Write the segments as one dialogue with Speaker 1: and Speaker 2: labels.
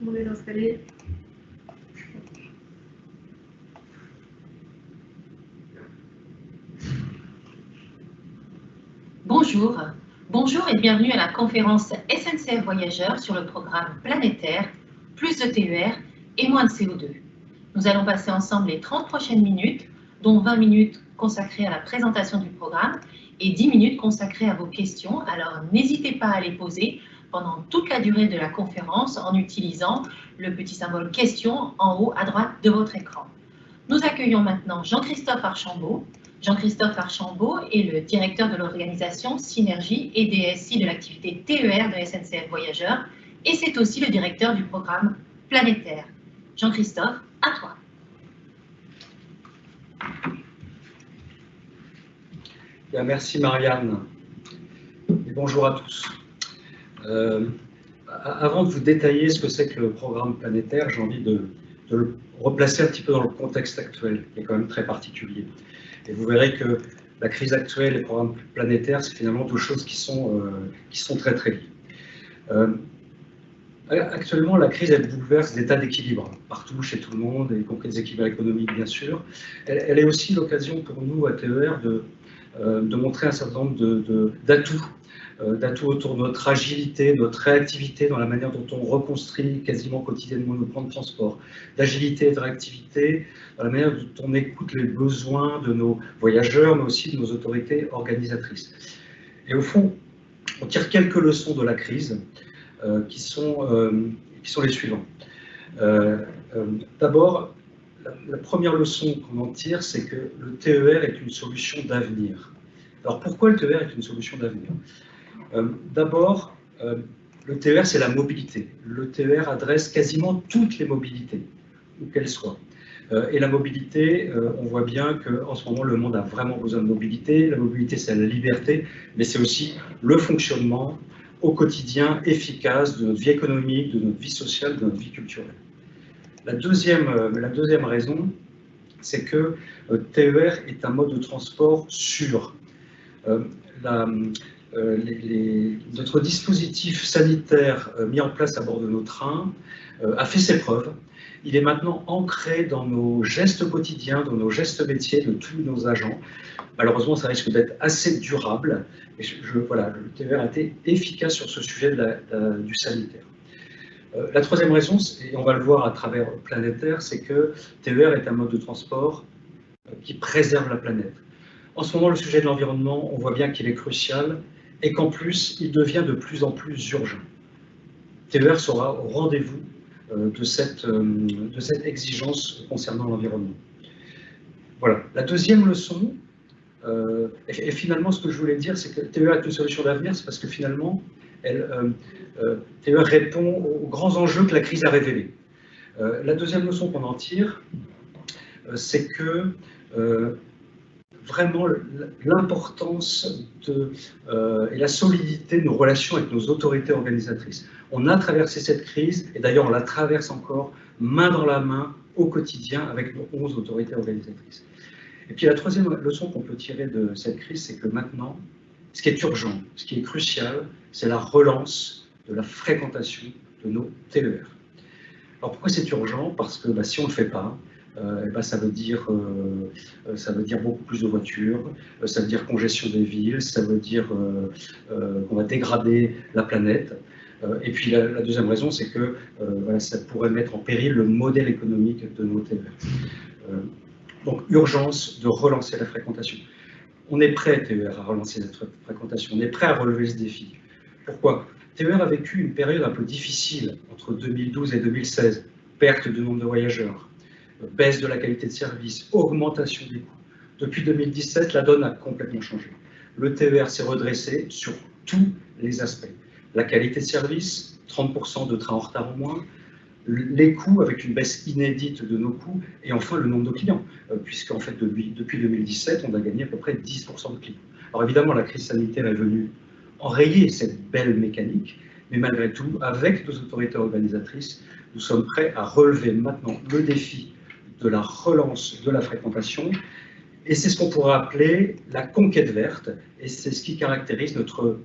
Speaker 1: Vous voulez l'installer?
Speaker 2: Bonjour et bienvenue à la conférence SNCF Voyageurs sur le programme planétaire, plus de TER et moins de CO2. Nous allons passer ensemble les 30 prochaines minutes, dont 20 minutes consacrées à la présentation du programme et 10 minutes consacrées à vos questions. Alors n'hésitez pas à les poser pendant toute la durée de la conférence en utilisant le petit symbole question en haut à droite de votre écran. Nous accueillons maintenant Jean-Christophe Archambault. Jean-Christophe Archambault est le directeur de l'organisation Synergie et DSI de l'activité TER de SNCF Voyageurs et c'est aussi le directeur du programme planétaire. Jean-Christophe, à toi.
Speaker 3: Bien, merci Marianne et bonjour à tous. Avant de vous détailler ce que c'est que le programme planétaire, j'ai envie de le replacer un petit peu dans le contexte actuel, qui est quand même très particulier. Et vous verrez que la crise actuelle et le programme planétaire, c'est finalement deux choses qui sont très très liées. Actuellement, la crise, elle bouleverse l'état d'équilibre partout, chez tout le monde, y compris des équilibres économiques, bien sûr. Elle est aussi l'occasion pour nous, à TER, de montrer un certain nombre d'atouts autour de notre agilité, notre réactivité dans la manière dont on reconstruit quasiment quotidiennement nos plans de transport, d'agilité et de réactivité dans la manière dont on écoute les besoins de nos voyageurs, mais aussi de nos autorités organisatrices. Et au fond, on tire quelques leçons de la crise qui sont les suivantes. D'abord, la première leçon qu'on en tire, c'est que le TER est une solution d'avenir. Alors pourquoi le TER est une solution d'avenir? D'abord, le TER, c'est la mobilité. Le TER adresse quasiment toutes les mobilités, où qu'elles soient. Et la mobilité, on voit bien qu'en ce moment, le monde a vraiment besoin de mobilité. La mobilité, c'est la liberté, mais c'est aussi le fonctionnement au quotidien efficace de notre vie économique, de notre vie sociale, de notre vie culturelle. La deuxième raison, c'est que TER est un mode de transport sûr. Notre dispositif sanitaire mis en place à bord de nos trains a fait ses preuves. Il est maintenant ancré dans nos gestes quotidiens, dans nos gestes métiers de tous nos agents. Malheureusement, ça risque d'être assez durable. Et voilà, le TER a été efficace sur ce sujet du sanitaire. La troisième raison, et on va le voir à travers planétaire, c'est que TER est un mode de transport qui préserve la planète. En ce moment, le sujet de l'environnement, on voit bien qu'il est crucial et qu'en plus, il devient de plus en plus urgent. TER sera au rendez-vous de cette exigence concernant l'environnement. Voilà. La deuxième leçon, et finalement, ce que je voulais dire, c'est que TER est une solution d'avenir, c'est parce que finalement, TER répond aux grands enjeux que la crise a révélés. La deuxième leçon qu'on en tire, c'est que vraiment l'importance et la solidité de nos relations avec nos autorités organisatrices. On a traversé cette crise, et d'ailleurs on la traverse encore main dans la main au quotidien avec nos 11 autorités organisatrices. Et puis la troisième leçon qu'on peut tirer de cette crise, c'est que maintenant, ce qui est urgent, ce qui est crucial, c'est la relance de la fréquentation de nos TER. Alors pourquoi c'est urgent? Parce que si on ne le fait pas, ça veut dire beaucoup plus de voitures, ça veut dire congestion des villes, ça veut dire qu'on va dégrader la planète. Et puis la deuxième raison, c'est que ça pourrait mettre en péril le modèle économique de nos TER. Donc urgence de relancer la fréquentation. On est prêt, TER, à relancer cette fréquentation, on est prêt à relever ce défi. Pourquoi? TER a vécu une période un peu difficile entre 2012 et 2016, perte de nombre de voyageurs, baisse de la qualité de service, augmentation des coûts. Depuis 2017, la donne a complètement changé. Le TER s'est redressé sur tous les aspects. La qualité de service, 30% de trains en retard en moins, les coûts avec une baisse inédite de nos coûts, et enfin le nombre de clients, puisqu'en fait depuis 2017, on a gagné à peu près 10% de clients. Alors évidemment, la crise sanitaire est venue enrayer cette belle mécanique, mais malgré tout, avec nos autorités organisatrices, nous sommes prêts à relever maintenant le défi de la relance de la fréquentation, et c'est ce qu'on pourrait appeler la conquête verte, et c'est ce qui caractérise notre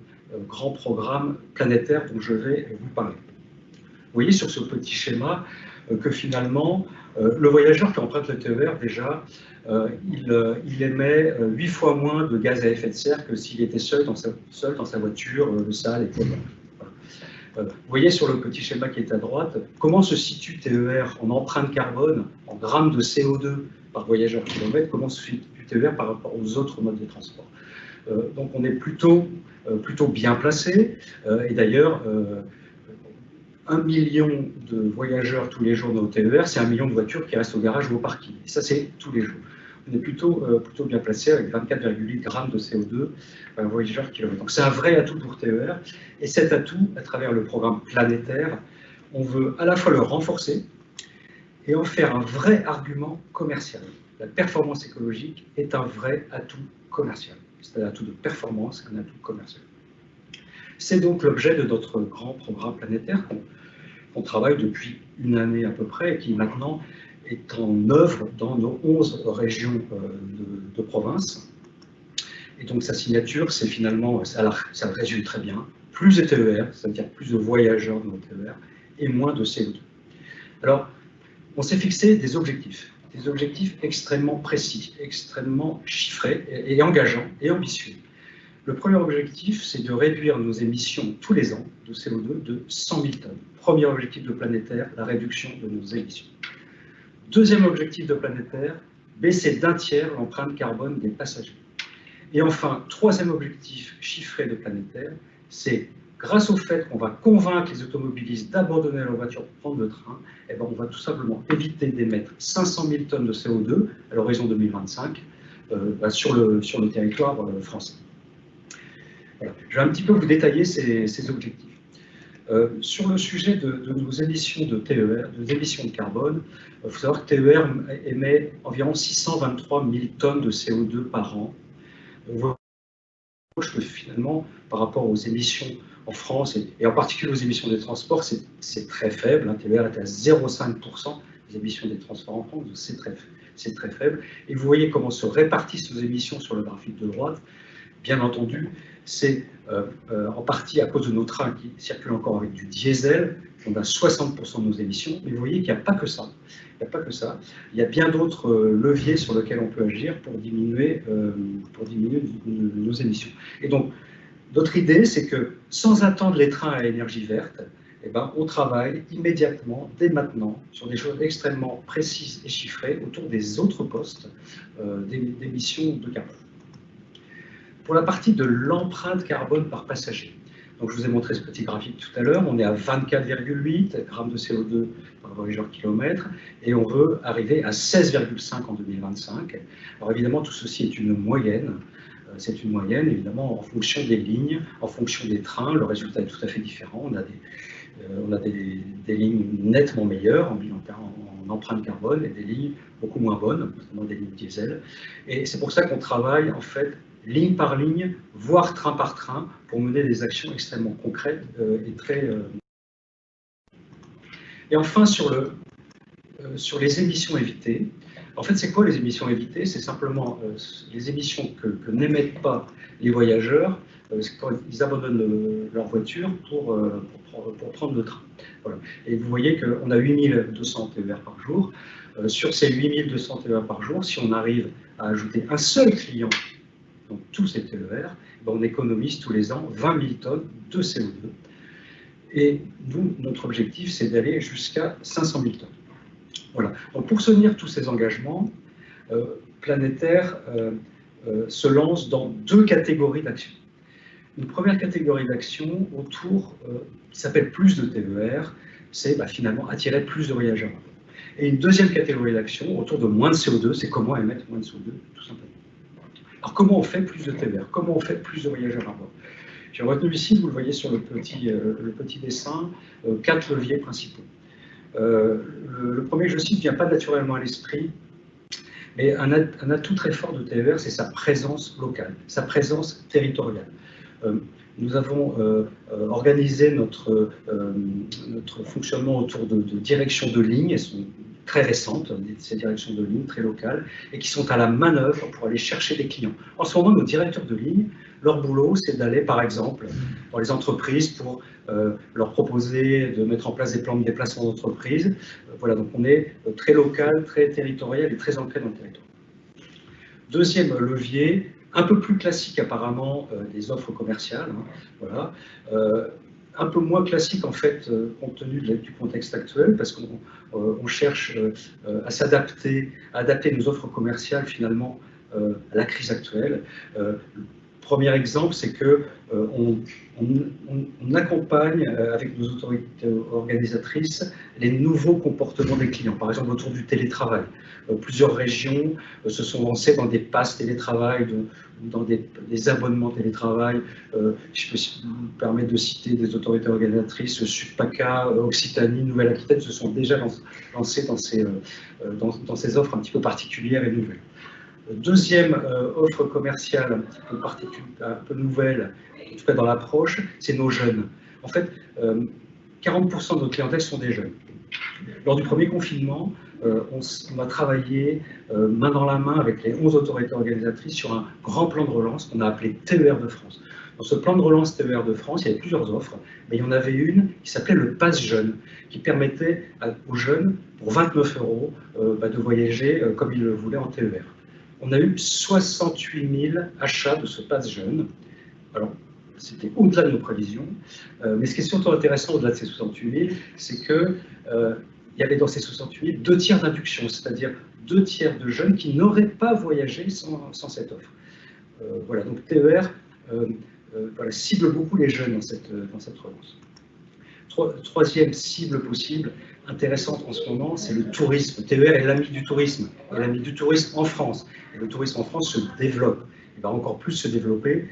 Speaker 3: grand programme planétaire dont je vais vous parler. voyez sur ce petit schéma que finalement, le voyageur qui emprunte le TER, déjà, il émet 8 fois moins de gaz à effet de serre que s'il était seul dans sa voiture, sale et polluante. Vous voyez sur le petit schéma qui est à droite, comment se situe TER en empreinte carbone, en grammes de CO2 par voyageur kilomètre, comment se situe TER par rapport aux autres modes de transport. Donc on est plutôt bien placé, et d'ailleurs, 1 million de voyageurs tous les jours dans le TER, c'est 1 million de voitures qui restent au garage ou au parking. Et ça, c'est tous les jours. On est plutôt bien placé avec 24,8 grammes de CO2 par voyageur kilomètre. Donc c'est un vrai atout pour TER. Et cet atout, à travers le programme planétaire, on veut à la fois le renforcer et en faire un vrai argument commercial. La performance écologique est un vrai atout commercial. C'est un atout de performance, un atout commercial. C'est donc l'objet de notre grand programme planétaire qu'on travaille depuis une année à peu près et qui maintenant est en œuvre dans nos 11 régions de province. Et donc sa signature, c'est finalement, ça le résume très bien, plus de TER, c'est-à-dire plus de voyageurs dans le TER, et moins de CO2. Alors, on s'est fixé des objectifs extrêmement précis, extrêmement chiffrés et engageants et ambitieux. Le premier objectif, c'est de réduire nos émissions tous les ans de CO2 de 100 000 tonnes. Premier objectif de planétaire, la réduction de nos émissions. Deuxième objectif de planétaire, baisser d'un tiers l'empreinte carbone des passagers. Et enfin, troisième objectif chiffré de planétaire, c'est grâce au fait qu'on va convaincre les automobilistes d'abandonner leur voiture pour prendre le train, eh ben, on va tout simplement éviter d'émettre 500 000 tonnes de CO2 à l'horizon 2025 sur le territoire français. Voilà. Je vais un petit peu vous détailler ces objectifs. Sur le sujet de nos émissions de TER, des émissions de carbone, il faut savoir que TER émet environ 623 000 tonnes de CO2 par an. On voit que finalement, par rapport aux émissions en France, et en particulier aux émissions des transports, c'est très faible. TER est à 0,5% des émissions des transports en France, c'est très faible. Et vous voyez comment se répartissent nos émissions sur le graphique de droite. Bien entendu, c'est en partie à cause de nos trains qui circulent encore avec du diesel. On a 60% de nos émissions, mais vous voyez qu'il n'y a pas que ça. Il y a bien d'autres leviers sur lesquels on peut agir pour diminuer nos émissions. Et donc, notre idée, c'est que sans attendre les trains à énergie verte, eh ben, on travaille immédiatement, dès maintenant, sur des choses extrêmement précises et chiffrées autour des autres postes d'émissions de carbone. Pour la partie de l'empreinte carbone par passager, donc je vous ai montré ce petit graphique tout à l'heure, on est à 24,8 grammes de CO2 par voyageur kilomètre et on veut arriver à 16,5 en 2025. Alors évidemment, tout ceci est une moyenne. C'est une moyenne, évidemment, en fonction des lignes, en fonction des trains, le résultat est tout à fait différent. On a des lignes nettement meilleures en empreinte carbone et des lignes beaucoup moins bonnes, notamment des lignes diesel. Et c'est pour ça qu'on travaille, en fait, ligne par ligne, voire train par train, pour mener des actions extrêmement concrètes et très... Et enfin, sur les émissions évitées. En fait, c'est quoi les émissions évitées? C'est simplement les émissions que n'émettent pas les voyageurs quand ils abandonnent leur voiture pour prendre le train. Voilà. Et vous voyez qu'on a 8200 TER par jour. Sur ces 8200 TER par jour, si on arrive à ajouter un seul client, donc tous ces TER, on économise tous les ans 20 000 tonnes de CO2. Et nous, notre objectif, c'est d'aller jusqu'à 500 000 tonnes. Voilà. Donc pour soutenir tous ces engagements, Planétaire se lance dans deux catégories d'actions. Une première catégorie d'action autour, qui s'appelle plus de TER, c'est finalement attirer plus de voyageurs. Et une deuxième catégorie d'action autour de moins de CO2, c'est comment émettre moins de CO2, tout simplement. Alors comment on fait plus de TER? Comment on fait plus de voyageurs à bord? J'ai retenu ici, vous le voyez sur le petit dessin, 4 leviers principaux. Le premier que je cite ne vient pas naturellement à l'esprit, mais un atout très fort de TER, c'est sa présence locale, sa présence territoriale. Nous avons organisé notre fonctionnement autour de directions de ligne, elles sont très récentes, ces directions de ligne très locales, et qui sont à la manœuvre pour aller chercher des clients. En ce moment, nos directeurs de ligne, Leur boulot, c'est d'aller, par exemple, dans les entreprises pour leur proposer de mettre en place des plans de déplacement d'entreprise. Voilà, donc on est très local, très territorial et très ancré dans le territoire. Deuxième levier, un peu plus classique apparemment, des offres commerciales. Hein, voilà. Un peu moins classique en fait, compte tenu du contexte actuel, parce qu'on cherche à s'adapter, à adapter nos offres commerciales finalement à la crise actuelle. Premier exemple, c'est que on accompagne avec nos autorités organisatrices les nouveaux comportements des clients. Par exemple, autour du télétravail. Plusieurs régions se sont lancées dans des passes télétravail, dans des abonnements télétravail. Je peux me permettre de citer des autorités organisatrices, Sud-PACA, Occitanie, Nouvelle-Aquitaine se sont déjà lancées dans ces offres un petit peu particulières et nouvelles. Deuxième offre commerciale un peu nouvelle, en tout cas dans l'approche, c'est nos jeunes. En fait, 40% de notre clientèle sont des jeunes. Lors du premier confinement, on a travaillé main dans la main avec les 11 autorités organisatrices sur un grand plan de relance qu'on a appelé TER de France. Dans ce plan de relance TER de France, il y avait plusieurs offres, mais il y en avait une qui s'appelait le Pass Jeune, qui permettait aux jeunes, pour 29 €, de voyager comme ils le voulaient en TER. On a eu 68 000 achats de ce Pass Jeune. Alors, c'était au-delà de nos prévisions, mais ce qui est surtout intéressant au-delà de ces 68 000, c'est qu'il y avait dans ces 68 000 2 tiers d'induction, c'est-à-dire 2 tiers de jeunes qui n'auraient pas voyagé sans cette offre. Voilà, donc TER voilà, cible beaucoup les jeunes dans cette relance. Troisième cible possible, intéressante en ce moment, c'est le tourisme. TER est l'ami du tourisme, et l'ami du tourisme en France. Et le tourisme en France se développe. Il va encore plus se développer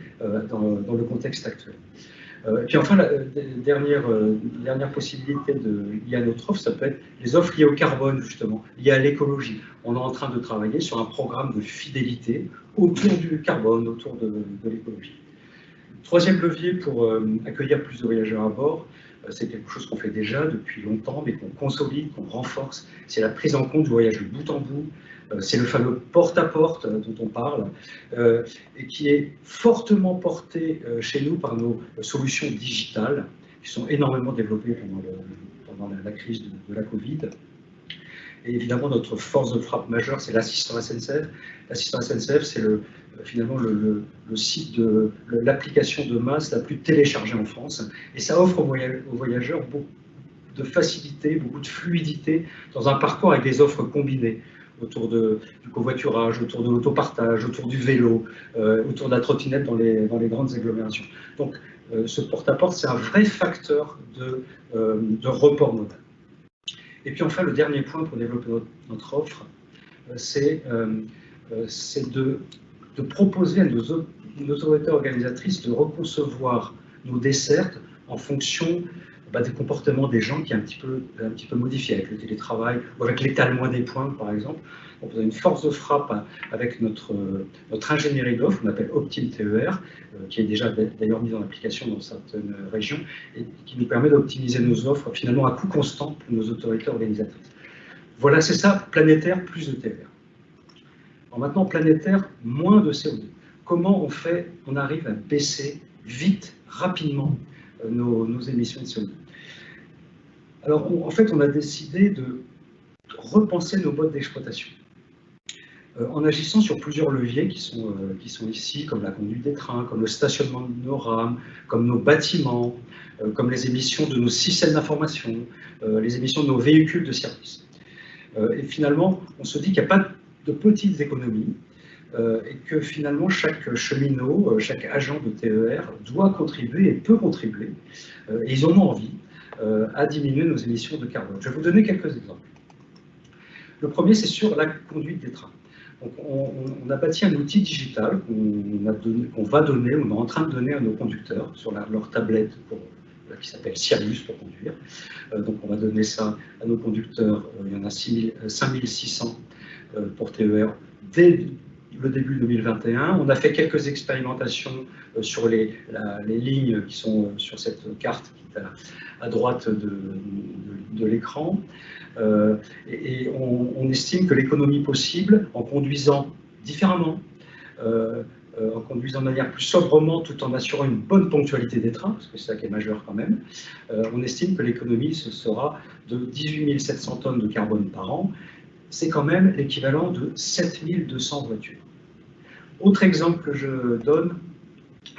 Speaker 3: dans le contexte actuel. Et puis enfin, la dernière possibilité liée à notre offre, ça peut être les offres liées au carbone, justement, liées à l'écologie. On est en train de travailler sur un programme de fidélité autour du carbone, autour de l'écologie. Troisième levier pour accueillir plus de voyageurs à bord, c'est quelque chose qu'on fait déjà depuis longtemps, mais qu'on consolide, qu'on renforce. C'est la prise en compte du voyage de bout en bout. C'est le fameux porte-à-porte dont on parle, et qui est fortement porté chez nous par nos solutions digitales, qui sont énormément développées pendant la crise de la Covid. Et évidemment, notre force de frappe majeure, c'est l'assistant SNCF. L'assistant SNCF, c'est finalement le site de l'application de masse la plus téléchargée en France. Et ça offre aux voyageurs beaucoup de facilité, beaucoup de fluidité dans un parcours avec des offres combinées autour du covoiturage, autour de l'autopartage, autour du vélo, autour de la trottinette dans les grandes agglomérations. Donc, ce porte-à-porte, c'est un vrai facteur de report modal. Et puis enfin, le dernier point pour développer notre offre, c'est de proposer à nos autorités organisatrices de reconcevoir nos dessertes en fonction des comportements des gens qui est un petit peu modifié avec le télétravail ou avec l'étalement des points, par exemple. Donc, on a une force de frappe avec notre ingénierie d'offres, qu'on appelle Optime TER, qui est déjà d'ailleurs mise en application dans certaines régions et qui nous permet d'optimiser nos offres finalement à coût constant pour nos autorités organisatrices. Voilà, c'est ça, planétaire plus de TER. Alors maintenant, planétaire, moins de CO2. Comment on arrive à baisser vite, rapidement, nos émissions de CO2? Alors, en fait, on a décidé de repenser nos modes d'exploitation en agissant sur plusieurs leviers qui sont ici, comme la conduite des trains, comme le stationnement de nos rames, comme nos bâtiments, comme les émissions de nos systèmes d'information, les émissions de nos véhicules de service. Et finalement, on se dit qu'il n'y a pas de petites économies et que finalement, chaque cheminot, chaque agent de TER doit contribuer et peut contribuer, et ils en ont envie, à diminuer nos émissions de carbone. Je vais vous donner quelques exemples. Le premier, c'est sur la conduite des trains. Donc, on a bâti un outil digital qu'on va donner, on est en train de donner à nos conducteurs sur leur tablette qui s'appelle Sirius pour conduire. Donc on va donner ça à nos conducteurs, il y en a 5600 pour TER dès le début 2021. On a fait quelques expérimentations sur les lignes qui sont sur cette carte qui est à droite de l'écran. Et on estime que l'économie possible, en conduisant différemment, en conduisant de manière plus sobrement tout en assurant une bonne ponctualité des trains, parce que c'est ça qui est majeur quand même, on estime que l'économie ce sera de 18 700 tonnes de carbone par an. C'est quand même l'équivalent de 7 200 voitures. Autre exemple que je donne,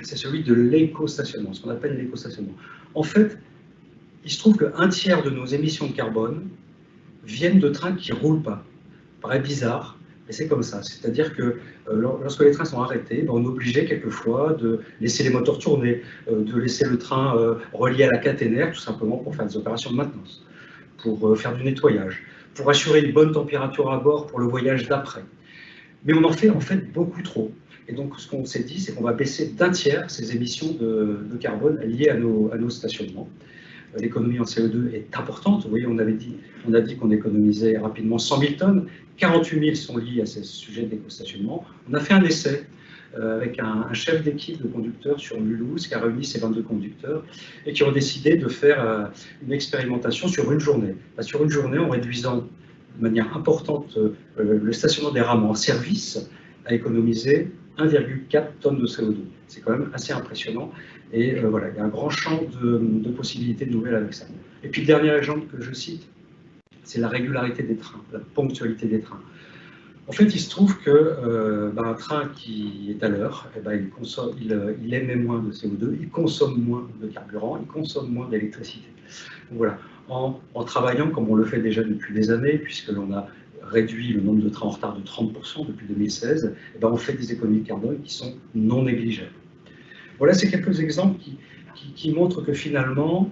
Speaker 3: c'est celui de l'éco-stationnement, ce qu'on appelle l'éco-stationnement. En fait, il se trouve qu'un tiers de nos émissions de carbone viennent de trains qui ne roulent pas. Ça paraît bizarre, mais c'est comme ça. C'est-à-dire que lorsque les trains sont arrêtés, on est obligé quelquefois de laisser les moteurs tourner, de laisser le train relié à la caténaire, tout simplement pour faire des opérations de maintenance, pour faire du nettoyage, pour assurer une bonne température à bord pour le voyage d'après. Mais on en fait beaucoup trop. Et donc ce qu'on s'est dit, c'est qu'on va baisser d'un tiers ces émissions de carbone liées à nos stationnements. L'économie en CO2 est importante. Vous voyez, on a dit qu'on économisait rapidement 100 000 tonnes. 48 000 sont liés à ces sujets d'éco-stationnement. On a fait un essai avec un chef d'équipe de conducteurs sur Mulhouse qui a réuni ces 22 conducteurs et qui ont décidé de faire une expérimentation sur une journée. Sur une journée, en réduisant de manière importante le stationnement des rames en service, a économisé 1,4 tonnes de CO2. C'est quand même assez impressionnant. Et voilà, il y a un grand champ de possibilités nouvelles avec ça. Et puis le dernier exemple que je cite, c'est la régularité des trains, la ponctualité des trains. En fait, il se trouve qu'un train qui est à l'heure, il émet moins de CO2, il consomme moins de carburant, il consomme moins d'électricité. Voilà, en travaillant comme on le fait déjà depuis des années, puisque l'on a réduit le nombre de trains en retard de 30% depuis 2016, on fait des économies de carbone qui sont non négligeables. Voilà, c'est quelques exemples qui montrent que finalement,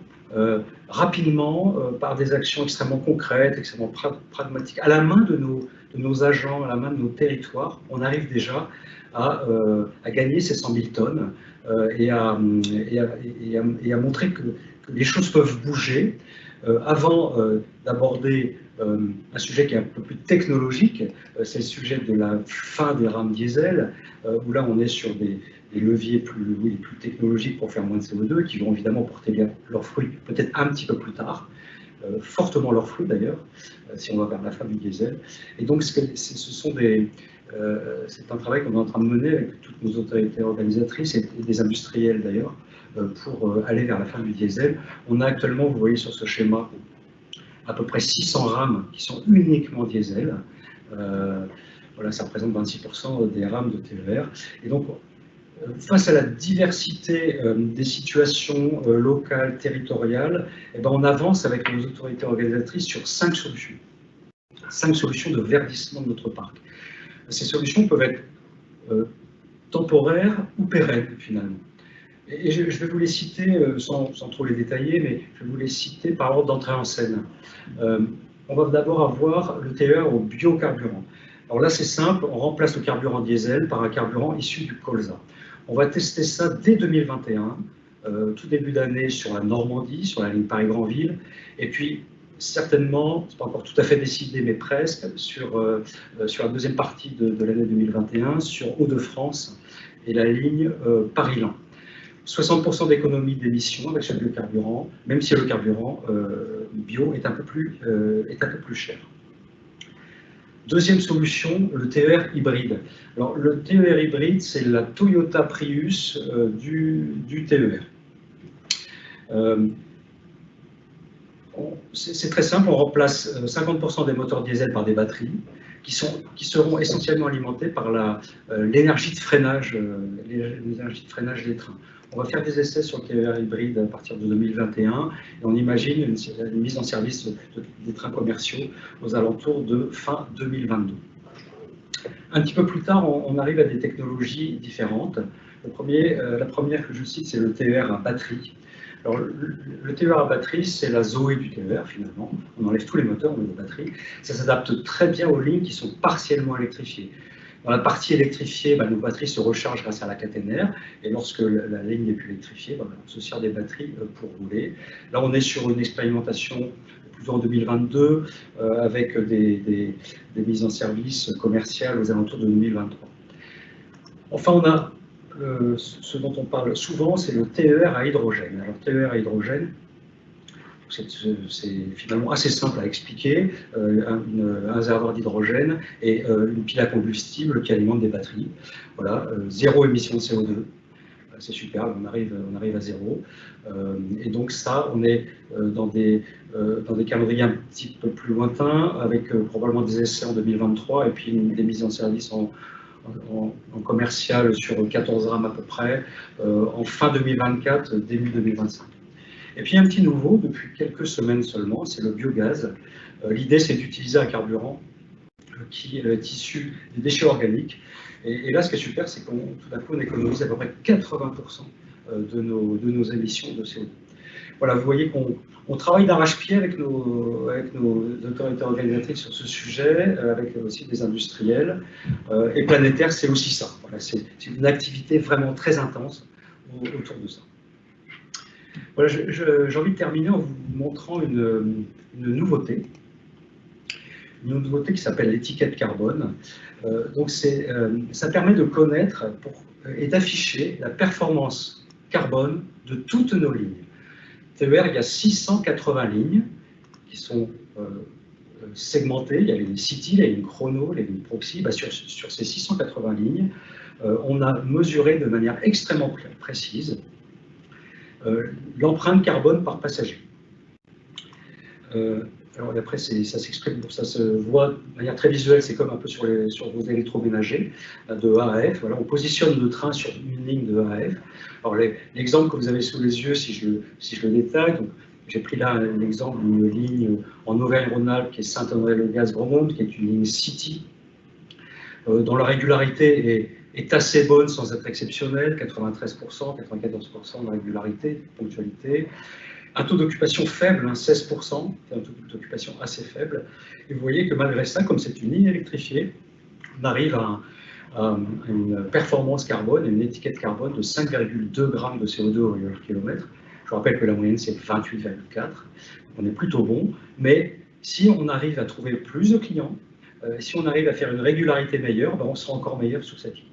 Speaker 3: rapidement, par des actions extrêmement concrètes, extrêmement pragmatiques, à la main de nos agents, à la main de nos territoires, on arrive déjà à gagner ces 100 000 tonnes et à montrer que les choses peuvent bouger. Avant d'aborder un sujet qui est un peu plus technologique, c'est le sujet de la fin des rames diesel, où là on est sur des leviers plus technologiques pour faire moins de CO2, qui vont évidemment porter leurs fruits peut-être un petit peu plus tard, fortement leurs fruits d'ailleurs, si on va vers la fin du diesel. Et donc c'est un travail qu'on est en train de mener avec toutes nos autorités organisatrices et des industriels d'ailleurs, pour aller vers la fin du diesel. On a actuellement, vous voyez sur ce schéma, à peu près 600 rames qui sont uniquement diesel. Voilà, ça représente 26% des rames de TER. Et donc, face à la diversité des situations locales, territoriales, on avance avec nos autorités organisatrices sur 5 solutions. 5 solutions de verdissement de notre parc. Ces solutions peuvent être temporaires ou pérennes, finalement. Et je vais vous les citer, sans trop les détailler, mais je vais vous les citer par ordre d'entrée en scène. On va d'abord avoir le TER au biocarburant. Alors là, c'est simple, on remplace le carburant diesel par un carburant issu du colza. On va tester ça dès 2021, tout début d'année sur la Normandie, sur la ligne Paris-Granville, et puis certainement, ce n'est pas encore tout à fait décidé, mais presque, sur la deuxième partie de l'année 2021, sur Hauts-de-France et la ligne Paris-Laon. 60% d'économie d'émissions avec ce biocarburant, même si le carburant bio est un peu plus cher. Deuxième solution, le TER hybride. Alors, le TER hybride, c'est la Toyota Prius du TER. C'est très simple, on remplace 50% des moteurs diesel par des batteries qui seront essentiellement alimentés par l'énergie de freinage des trains. On va faire des essais sur le TER hybride à partir de 2021 et on imagine une mise en service des trains commerciaux aux alentours de fin 2022. Un petit peu plus tard, on arrive à des technologies différentes. La première que je cite, c'est le TER à batterie. Alors, le TER à batterie, c'est la Zoé du TER, finalement. On enlève tous les moteurs, on met des batteries. Ça s'adapte très bien aux lignes qui sont partiellement électrifiées. Dans la partie électrifiée, nos batteries se rechargent grâce à la caténaire, et lorsque la ligne n'est plus électrifiée, on se sert des batteries pour rouler. Là, on est sur une expérimentation plutôt en 2022, avec des mises en service commerciales aux alentours de 2023. Enfin, on a ce dont on parle souvent, c'est le TER à hydrogène. Alors, TER à hydrogène, c'est finalement assez simple à expliquer, un réservoir d'hydrogène et une pile à combustible qui alimente des batteries. Voilà, zéro émission de CO2. C'est super, on arrive à zéro. Et donc ça, on est dans des calendriers un petit peu plus lointains, avec probablement des essais en 2023 et puis des mises en service en commercial sur 14 rames à peu près, en fin 2024, début 2025. Et puis un petit nouveau, depuis quelques semaines seulement, c'est le biogaz. L'idée, c'est d'utiliser un carburant qui est issu des déchets organiques. Et là, ce qui est super, c'est qu'on tout d'un coup, on économise à peu près 80% de nos émissions de CO2. Voilà, vous voyez qu'on travaille d'arrache-pied avec nos autorités organisatrices sur ce sujet, avec aussi des industriels. Et Planétaire, c'est aussi ça. Voilà, c'est une activité vraiment très intense autour de ça. Voilà, j'ai envie de terminer en vous montrant une nouveauté. Une nouveauté qui s'appelle l'étiquette carbone. Donc ça permet de connaître et d'afficher la performance carbone de toutes nos lignes. TER, il y a 680 lignes qui sont segmentées. Il y a les lignes City, les lignes Chrono, les lignes Proxy. Sur ces 680 lignes, on a mesuré de manière extrêmement précise l'empreinte carbone par passager. Alors après, ça s'exprime, ça se voit de manière très visuelle, c'est comme un peu sur vos électroménagers de A à F. Voilà, on positionne le train sur une ligne de A à F. Alors l'exemple que vous avez sous les yeux, si je le détaille, j'ai pris là l'exemple d'une ligne en Auvergne-Rhône-Alpes qui est Saint-André-le-Gaz-Grandmont, qui est une ligne City, dont la régularité est assez bonne sans être exceptionnelle, 93%, 94% de régularité, ponctualité. Un taux d'occupation faible, 16%, c'est un taux d'occupation assez faible. Et vous voyez que malgré ça, comme c'est une ligne électrifiée, on arrive à une performance carbone, une étiquette carbone de 5,2 grammes de CO2 au kilomètre. Je vous rappelle que la moyenne, c'est 28,4. On est plutôt bon, mais si on arrive à trouver plus de clients, si on arrive à faire une régularité meilleure, ben on sera encore meilleur sur cette ligne.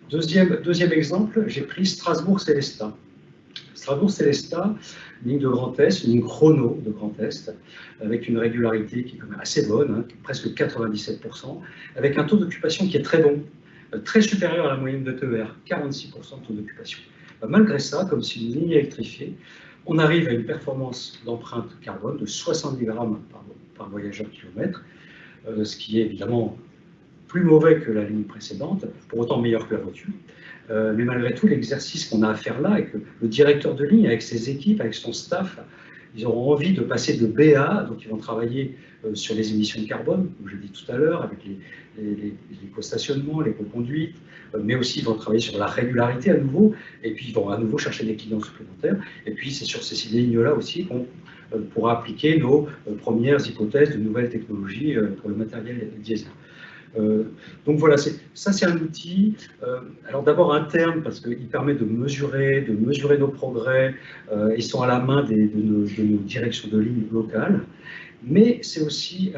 Speaker 3: Deuxième exemple, j'ai pris Strasbourg-Célestat. Strasbourg-Célestat, ligne de Grand Est, une ligne chrono de Grand Est, avec une régularité qui est quand même assez bonne, hein, presque 97%, avec un taux d'occupation qui est très bon, très supérieur à la moyenne de TER, 46% de taux d'occupation. Malgré ça, comme c'est une ligne électrifiée, on arrive à une performance d'empreinte carbone de 70 grammes par voyageur kilomètre, ce qui est évidemment plus mauvais que la ligne précédente, pour autant meilleur que la voiture. Mais malgré tout, l'exercice qu'on a à faire là, et que le directeur de ligne, avec ses équipes, avec son staff, ils auront envie de passer de B à A, donc ils vont travailler sur les émissions de carbone, comme je l'ai dit tout à l'heure, avec l'éco-stationnement, l'éco-conduite, mais aussi ils vont travailler sur la régularité à nouveau, et puis ils vont à nouveau chercher des clients supplémentaires, et puis c'est sur ces lignes-là aussi qu'on pourra appliquer nos premières hypothèses de nouvelles technologies pour le matériel diesel. Donc voilà, ça c'est un outil, alors d'abord interne parce qu'il permet de mesurer nos progrès, ils sont à la main de nos directions de ligne locales, mais c'est aussi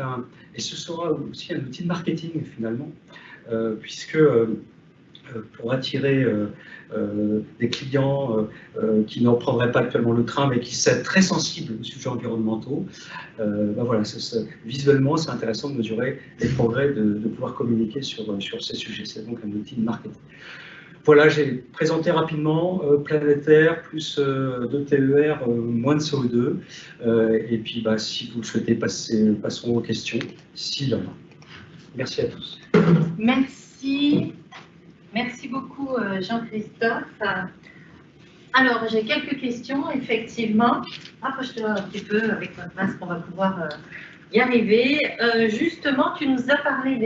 Speaker 3: et ce sera aussi un outil de marketing finalement, puisque pour attirer des clients qui n'en prendraient pas actuellement le train, mais qui sont très sensibles aux sujets environnementaux, ben voilà, visuellement, c'est intéressant de mesurer les progrès, de pouvoir communiquer sur ces sujets. C'est donc un outil de marketing. Voilà, j'ai présenté rapidement Planétaire, plus de TER, moins de CO2. Et puis, bah, si vous le souhaitez, passons aux questions, s'il y en a. Merci à tous.
Speaker 2: Merci beaucoup Jean-Christophe. Alors, j'ai quelques questions, effectivement. Rapproche-toi un petit peu avec notre masque, on va pouvoir y arriver. Justement, tu nous as parlé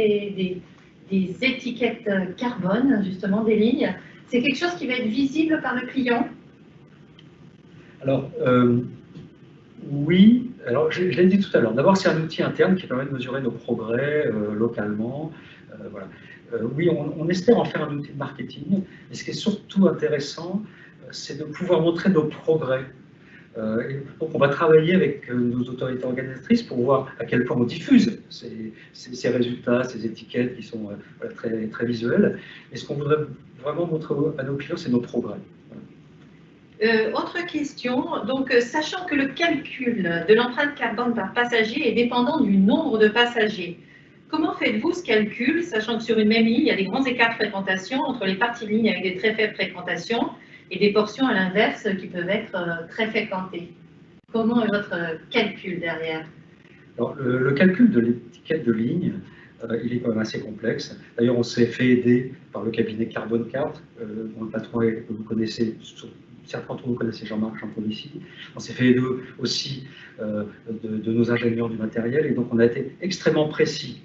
Speaker 2: des étiquettes carbone, justement, des lignes. C'est quelque chose qui va être visible par le client?
Speaker 3: Alors, oui. Alors, je l'ai dit tout à l'heure. D'abord, c'est un outil interne qui permet de mesurer nos progrès localement. Voilà. Oui, on espère en faire un outil de marketing. Et ce qui est surtout intéressant, c'est de pouvoir montrer nos progrès. Et donc, on va travailler avec nos autorités organisatrices pour voir à quel point on diffuse ces résultats, ces étiquettes qui sont voilà, très, très visuelles. Et ce qu'on voudrait vraiment montrer à nos clients, c'est nos progrès. Voilà.
Speaker 2: Autre question, donc sachant que le calcul de l'empreinte carbone par passager est dépendant du nombre de passagers, comment faites-vous ce calcul, sachant que sur une même ligne, il y a des grands écarts de fréquentation entre les parties de ligne avec des très faibles fréquentations et des portions à l'inverse qui peuvent être très fréquentées? Comment est votre calcul derrière?
Speaker 3: Alors, le calcul de l'étiquette de ligne, il est quand même assez complexe. D'ailleurs, on s'est fait aider par le cabinet Carbone 4, dont le patron que vous connaissez, certains d'entre vous connaissez Jean-Marc Jancovici. On s'est fait aider aussi de nos ingénieurs du matériel, et donc on a été extrêmement précis.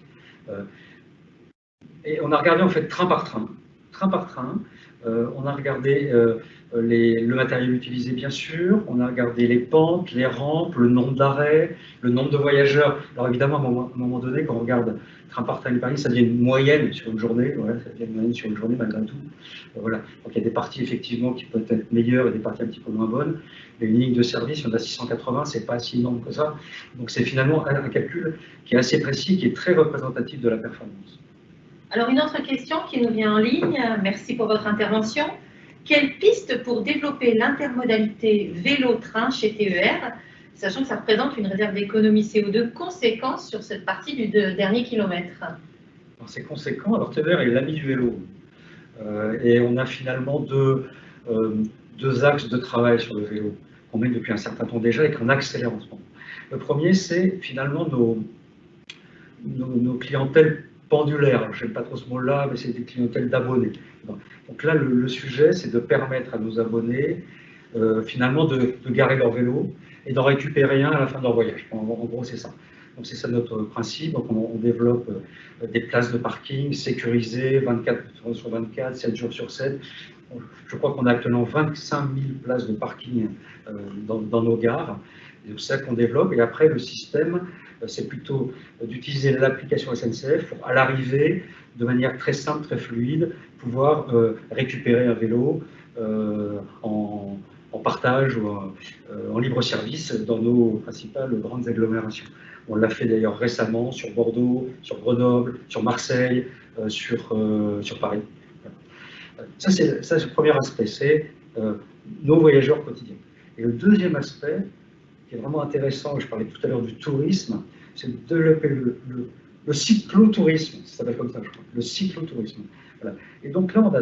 Speaker 3: Et on a regardé en fait train par train. On a regardé le matériel utilisé, bien sûr, on a regardé les pentes, les rampes, le nombre d'arrêts, le nombre de voyageurs. Alors évidemment, à un moment donné, quand on regarde train par train Paris, ça devient une moyenne sur une journée, voilà, ça devient une moyenne sur une journée malgré tout. Voilà. Donc il y a des parties effectivement qui peuvent être meilleures et des parties un petit peu moins bonnes. Mais une ligne de service, il y en a 680, c'est pas si énorme que ça. Donc c'est finalement un calcul qui est assez précis, qui est très représentatif de la performance.
Speaker 2: Alors, une autre question qui nous vient en ligne. Merci pour votre intervention. Quelle piste pour développer l'intermodalité vélo-train chez TER, sachant que ça représente une réserve d'économie CO2 conséquente sur cette partie du dernier kilomètre?
Speaker 3: C'est conséquent. Alors, TER est l'ami du vélo. Et on a finalement deux axes de travail sur le vélo qu'on mène depuis un certain temps déjà et qu'on accélère en ce moment. Le premier, c'est finalement nos clientèles pendulaires. Je n'aime pas trop ce mot-là, mais c'est des clientèles d'abonnés. Donc là, le sujet, c'est de permettre à nos abonnés, finalement, de garer leur vélo et d'en récupérer un à la fin de leur voyage. En gros, c'est ça. Donc c'est ça notre principe. Donc on développe des places de parking sécurisées 24 heures sur 24, 7 jours sur 7. Je crois qu'on a actuellement 25 000 places de parking dans nos gares. C'est ça qu'on développe. Et après, le système, c'est plutôt d'utiliser l'application SNCF pour, à l'arrivée, de manière très simple, très fluide, pouvoir récupérer un vélo en partage ou en libre service dans nos principales grandes agglomérations. On l'a fait d'ailleurs récemment sur Bordeaux, sur Grenoble, sur Marseille, sur Paris. Ça, c'est le premier aspect, c'est nos voyageurs quotidiens. Et le deuxième aspect, qui est vraiment intéressant, je parlais tout à l'heure du tourisme, c'est de développer le cyclotourisme, ça s'appelle comme ça, je crois, le cyclotourisme. Voilà. Et donc là, on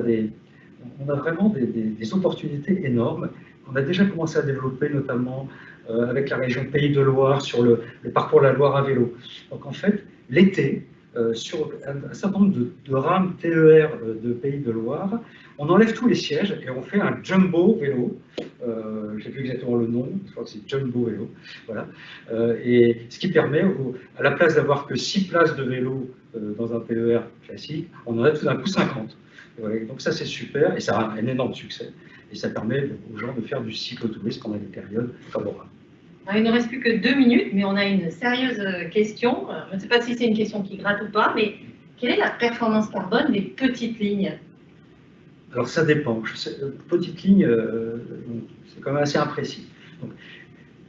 Speaker 3: a vraiment des opportunités énormes. On a déjà commencé à développer, notamment avec la région Pays de Loire, sur le parcours de la Loire à vélo. Donc en fait, l'été, sur un certain nombre de rames TER de Pays de Loire, on enlève tous les sièges et on fait un jumbo vélo. Je n'ai plus exactement le nom, je crois que c'est jumbo vélo. Voilà. Et ce qui permet, à la place d'avoir que 6 places de vélo dans un TER classique, on en a tout d'un coup 50. Voilà. Donc ça, c'est super et ça a un énorme succès. Et ça permet aux gens de faire du cyclotourisme pendant des périodes favorables.
Speaker 2: Alors, il ne reste plus que 2 minutes, mais on a une sérieuse question. Je ne sais pas si c'est une question qui gratte ou pas, mais quelle est la performance carbone des petites lignes?
Speaker 3: Alors ça dépend. Petite ligne, c'est quand même assez imprécis. Donc,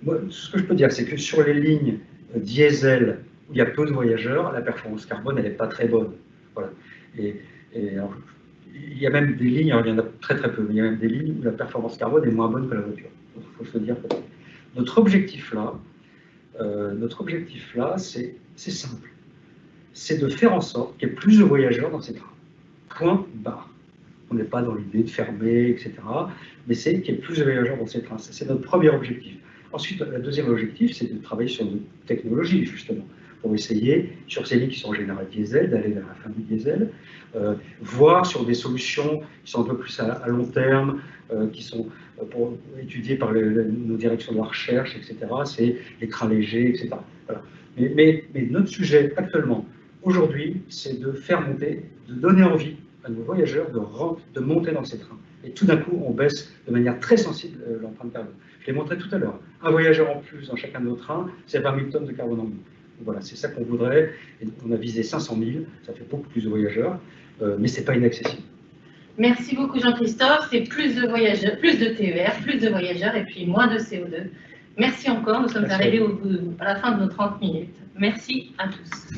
Speaker 3: moi, ce que je peux dire, c'est que sur les lignes diesel où il y a peu de voyageurs, la performance carbone, elle n'est pas très bonne. Voilà. Et alors, il y a même des lignes, alors il y en a très très peu, mais il y a même des lignes où la performance carbone est moins bonne que la voiture. Il faut se le dire. Notre objectif là, c'est simple. C'est de faire en sorte qu'il y ait plus de voyageurs dans ces trains. Point barre. On n'est pas dans l'idée de fermer, etc. Mais c'est qu'il y ait plus de voyageurs dans ces trains. C'est notre premier objectif. Ensuite, le deuxième objectif, c'est de travailler sur des technologies, justement, pour essayer, sur ces lignes qui sont en général diesel, d'aller vers la fin du diesel, voir sur des solutions qui sont un peu plus à long terme, qui sont étudiées par nos directions de la recherche, etc. C'est les trains légers, etc. Voilà. Mais notre sujet actuellement, aujourd'hui, c'est de faire monter, de donner envie à nos voyageurs de monter dans ces trains. Et tout d'un coup, on baisse de manière très sensible l'empreinte carbone. Je l'ai montré tout à l'heure. Un voyageur en plus dans chacun de nos trains, c'est 20 000 tonnes de carbone en moins. Voilà, c'est ça qu'on voudrait. Et on a visé 500 000, ça fait beaucoup plus de voyageurs, mais ce n'est pas inaccessible.
Speaker 2: Merci beaucoup Jean-Christophe. C'est plus de voyageurs, plus de TER, plus de voyageurs et puis moins de CO2. Merci encore. Nous sommes arrivés à la fin de nos 30 minutes. Merci à tous.